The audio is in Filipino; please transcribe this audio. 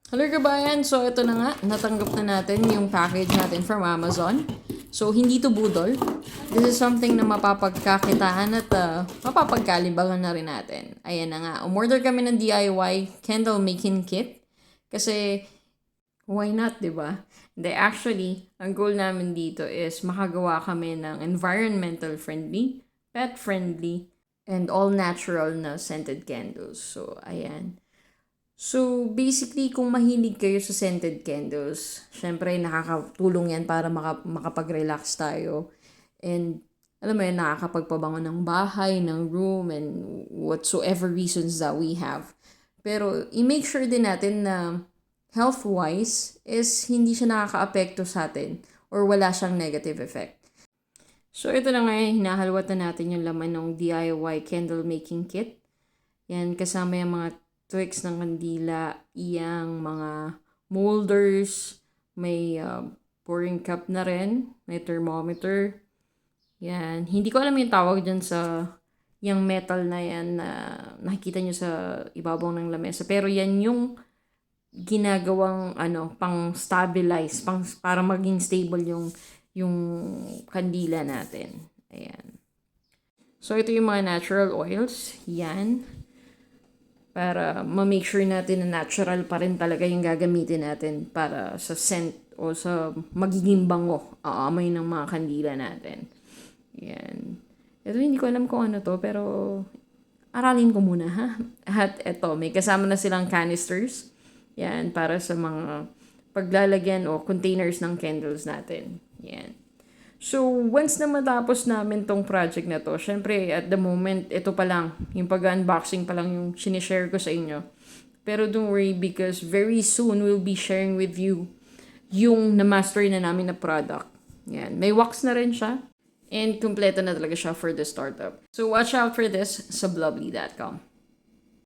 Hello kabayan! So ito na nga, natanggap na natin yung package natin from Amazon. So hindi to budol. This is something na mapapagkakitaan at mapapagkalibangan na rin natin. Ayan na nga, umorder kami ng DIY candle making kit. Kasi why not, di ba? Hindi, actually, ang goal namin dito is makagawa kami ng environmental friendly, pet friendly, and all natural na scented candles. So ayan. So, basically, kung mahilig kayo sa scented candles, syempre nakakatulong yan para makapag-relax tayo. And, alam mo yan, nakakapagpabango ng bahay, ng room, and whatsoever reasons that we have. Pero, i-make sure din natin na health-wise is hindi siya nakaka-apekto sa atin or wala siyang negative effect. So, ito na nga, hinahalwat na natin yung laman ng DIY candle making kit. Yan, kasama yung mga twigs ng kandila, iyang mga molders, may pouring cup na rin, may thermometer. Yan. Hindi ko alam yung tawag dyan sa yung metal na yan na nakikita nyo sa ibabaw ng lamesa. Pero yan yung ginagawang pang stabilize, para maging stable yung kandila natin. Ayan. So ito yung mga natural oils. Yan. Para ma-make sure natin na natural pa rin talaga yung gagamitin natin para sa scent o sa magiging bango, aamoy ng mga kandila natin. Yan. Ito hindi ko alam kung ano to, pero aralin ko muna ha. At ito, may kasama na silang canisters. Yan, para sa mga paglalagyan o containers ng candles natin. Yan. So, once na matapos namin tong project na to, syempre, at the moment, ito pa lang, yung pag-unboxing pa lang yung sinishare ko sa inyo. Pero don't worry because very soon we'll be sharing with you yung na-master na namin na product. Yan. May wax na rin siya. And kompleto na talaga siya for the startup. So, watch out for this sa blobly.com.